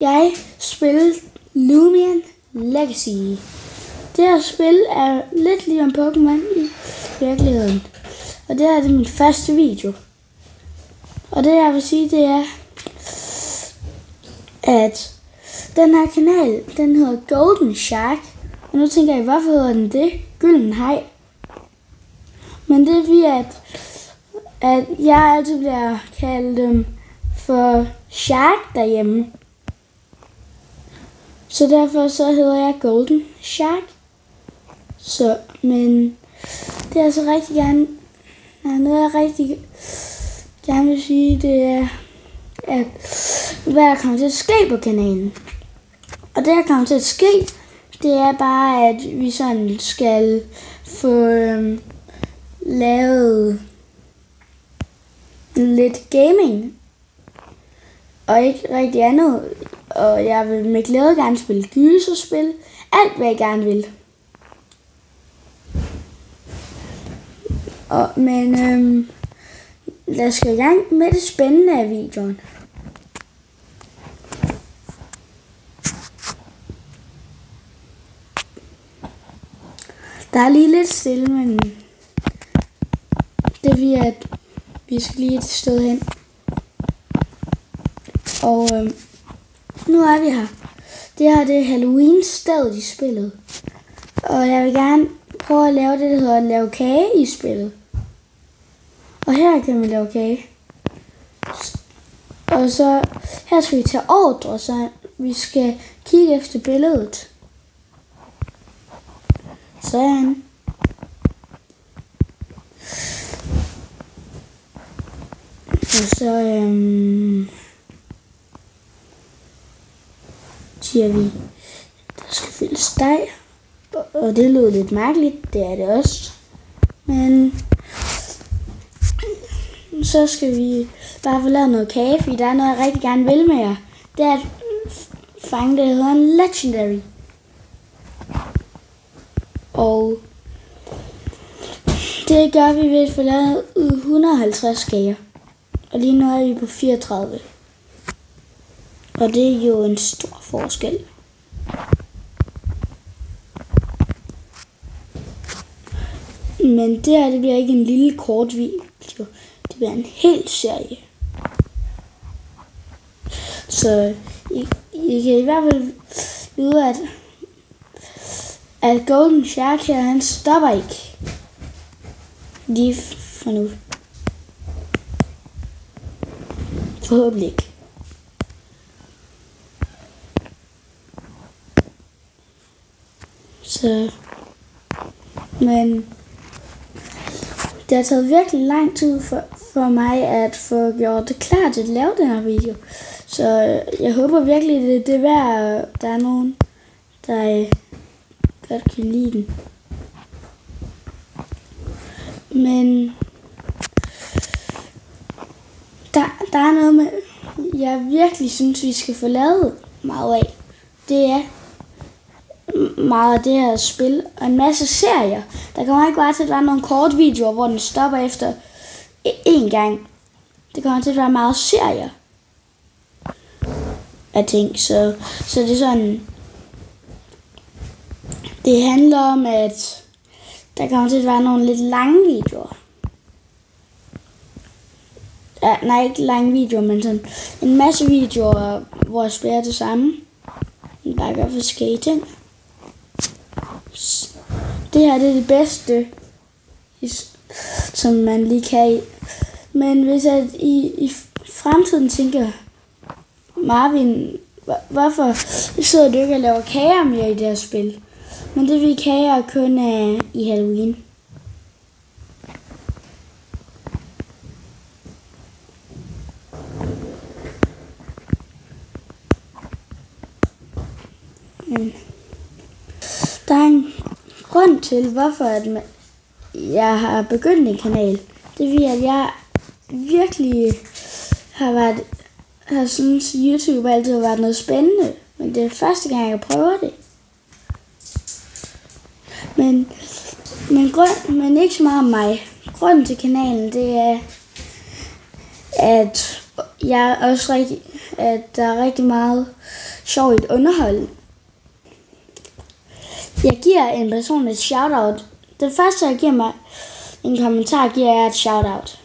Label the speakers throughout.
Speaker 1: Jeg spillede Lumion Legacy. Det her spil er lidt ligesom Pokémon i virkeligheden. Og det her er min første video. Og det jeg vil sige, det er, at den her kanal, den hedder Golden Shark. Og nu tænker jeg, hvorfor hedder den det? Gylden Haj. Men det er fordi, at jeg altid bliver kaldt for Shark derhjemme. Så derfor så hedder jeg Golden Shark. Så, men det er så rigtig gerne, noget jeg rigtig gerne vil sige, det er, at hvad der kommer til at ske på kanalen. Og det der kommer til at ske, det er bare, at vi sådan skal få lavet lidt gaming. Og ikke rigtig andet. Og jeg vil med glæde gerne spille gyserspil. Alt hvad jeg gerne vil. Men lad os gå i gang med det spændende af videoen. Der er lige lidt stille, men det er fordi, at vi skal lige et sted hen. Og nu er vi her. Det her det er Halloween-stedet i spillet. Og jeg vil gerne prøve at lave det, der hedder at lave kage i spillet. Og her kan vi lave kage. Og så her skal vi tage ordre, så vi skal kigge efter billedet. Sådan. Og så siger vi, der skal fyldes dej. Og det lød lidt mærkeligt, det er det også. Men så skal vi bare få lavet noget kage, fordi der er noget, jeg rigtig gerne vil med jer. Det er at fange det, der hedder en legendary. Og det gør vi ved at få lavet 150 kager. Og lige nu er vi på 34. Og det er jo en stor forskel. Men det her, det bliver ikke en lille kort video. Det bliver en hel serie. Så I kan i hvert fald vide, at Golden Shark her, han stopper ikke. Lige for nu. Forhåbentlig ikke. Så, men det har taget virkelig lang tid for mig at få gjort det klar til at lave den her video. Så jeg håber virkelig, det er værd, at der er nogen, der godt kan lide den. Men der er noget med, jeg virkelig synes, vi skal få lavet meget af. Det er meget af det her spil og en masse serier. Der kommer ikke bare til at være nogle korte videoer, hvor den stopper efter én gang. Det kommer til at være meget serier af ting. Så det er sådan, det handler om, at der kommer til at være nogle lidt lange videoer. Ja, nej, ikke lange videoer, men sådan en masse videoer, hvor jeg spiller det samme. Bare gør forskellige ting. Det her det er det bedste, som man lige kan. Men hvis at I fremtiden tænker, Marvin, hvorfor sidder du ikke og laver kager mere i det her spil? Men det vi kager kun i Halloween. Der er en grund til, hvorfor jeg har begyndt en kanal. Det er fordi, at jeg virkelig har synes YouTube altid har været noget spændende. Men det er første gang, jeg prøver det. Men ikke så meget om mig. Grunden til kanalen, det er, at jeg også at der er rigtig meget sjovt underhold. Jeg giver en person et shoutout. Det første, jeg giver mig en kommentar, giver jeg et shoutout.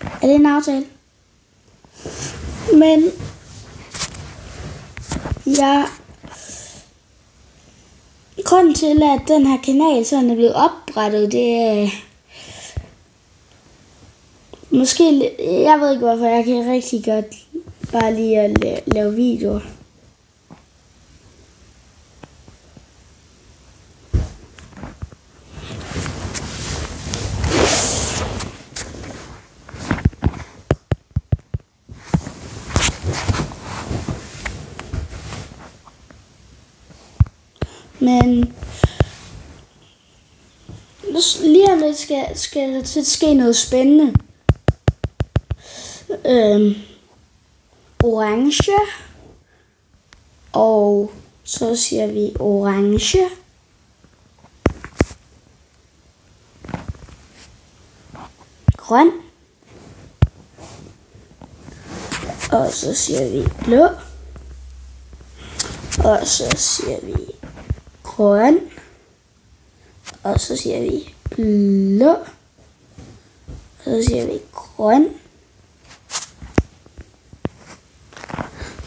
Speaker 1: Er det en aftale? Men grunden til, at den her kanal sådan er blevet oprettet, det er måske, jeg ved ikke hvorfor, jeg kan rigtig godt bare lide at lave videoer. Men lige om lidt skal der ske noget spændende. Orange. Og så siger vi orange. Grøn. Og så siger vi blå. Og så siger vi grøn. Og så siger vi blå. Og så siger vi grøn.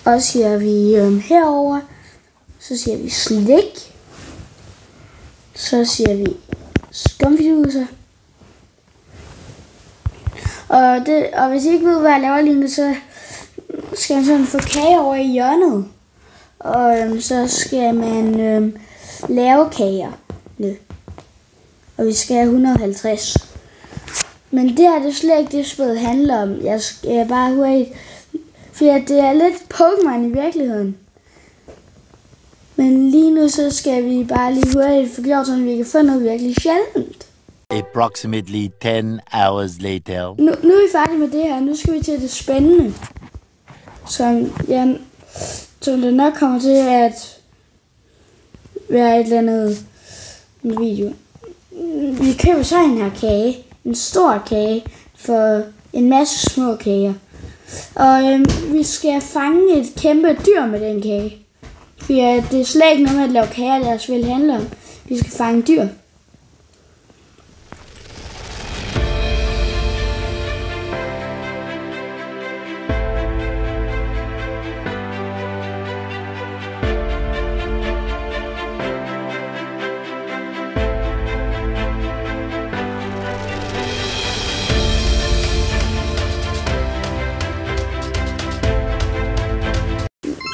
Speaker 1: Og så siger vi herover. Så siger vi slik. Så siger vi skumfiduser. Og hvis I ikke ved, hvad jeg laver lige nu, så skal man sådan få kage over i hjørnet. Og så skal man lave kager nu. Og vi skal have 150. Men det er det slet ikke det spillet handler om. Jeg skal bare hurtigt. Fordi det er lidt Pokémon i virkeligheden. Men lige nu så skal vi bare lige hurtigt få gjort sådan, at vi kan få noget virkelig sjældent.
Speaker 2: Approximately 10 hours later.
Speaker 1: Nu er vi færdige med det her. Nu skal vi til det spændende. Som det nok kommer til at være et eller andet video. Vi køber så en her kage. En stor kage for en masse små kager. Og vi skal fange et kæmpe dyr med den kage. For det er slet ikke noget med at lave kager, der spil handler om. Vi skal fange dyr.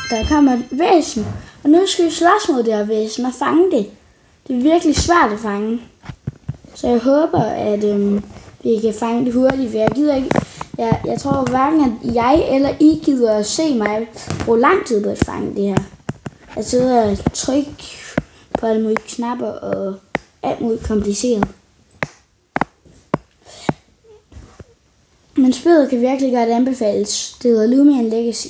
Speaker 1: Der kommer et væsen, og nu skal vi slås mod det her væsen og fange det. Det er virkelig svært at fange. Så jeg håber, at vi kan fange det hurtigt, for jeg gider ikke. Jeg tror hverken, at jeg eller I gider at se mig bruge lang tid på at fange det her. Jeg sidder og trykker på alle mulige knapper og alt muligt kompliceret. Men spillet kan virkelig godt anbefales. Det hedder Lumion Legacy.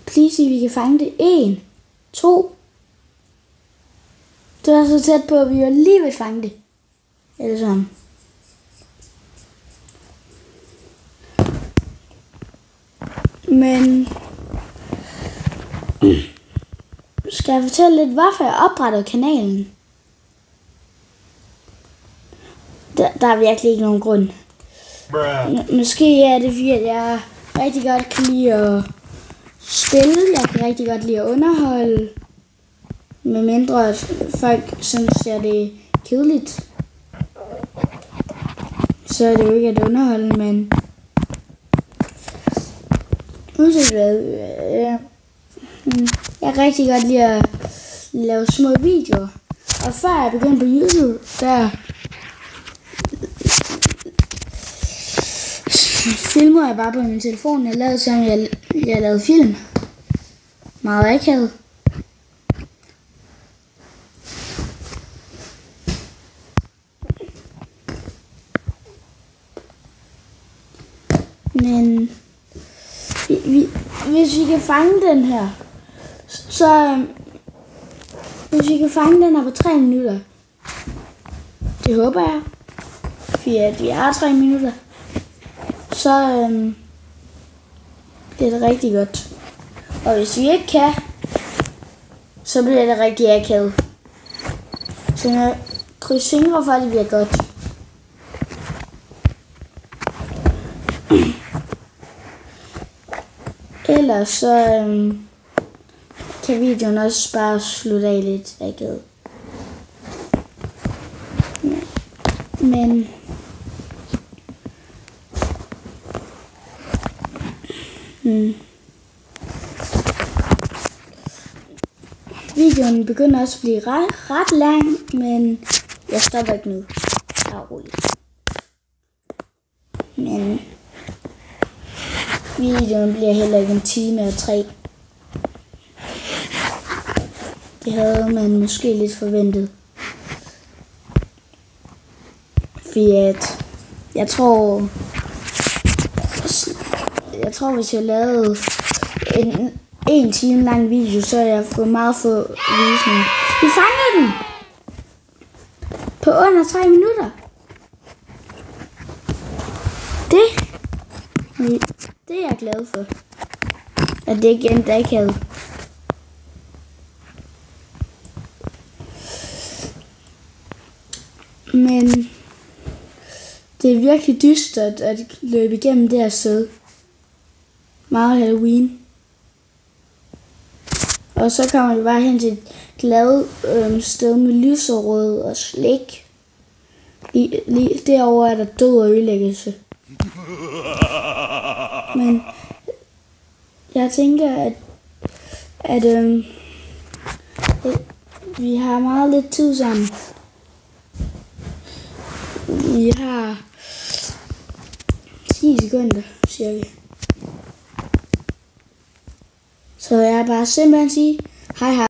Speaker 1: Please, vi kan fange det. 1, 2. Det var så tæt på, at vi var lige ved at fange det. Eller sådan. Men skal jeg fortælle lidt, hvorfor jeg oprettede kanalen? Der er virkelig ikke nogen grund. Måske er det, fordi jeg rigtig godt kan lide at spille. Jeg kan rigtig godt lide at underholde. Med mindre folk synes, at det er kedeligt. Så er det jo ikke at underholde, men uanset hvad. Jeg kan rigtig godt lide at lave små videoer. Og før jeg begyndte på YouTube, der filmer jeg bare på min telefon. Jeg lavede som jeg lavede film. Meget akavet. Men hvis vi kan fange den her, så hvis vi kan fange den her på 3 minutter, det håber jeg, fordi vi har 3 minutter, så bliver det rigtig godt. Og hvis vi ikke kan, så bliver det rigtig akavet. Så jeg krydser fingre for, at det bliver godt. Ellers så kan videoen også bare slutte af lidt akavet. Men videoen begynder også at blive ret lang, men jeg stopper ikke nu. Bare roligt. Men videoen bliver heller ikke 1 time og 3. Det havde man måske lidt forventet. Fordi at jeg tror hvis jeg lavede en 1 time lang video, så jeg får meget få visninger. Vi fangede den! På under 3 minutter. Det er jeg glad for. At det ikke endte akavet. Men det er virkelig dystert at løbe igennem det her sted. Meget Halloween. Og så kommer vi bare hen til et glad sted med lyserød og slik. Lige derovre er der død og ødelæggelse. Men jeg tænker, at vi har meget lidt tid sammen. Vi har 10 sekunder, cirka. Så jeg bare simpelthen sige hej hej.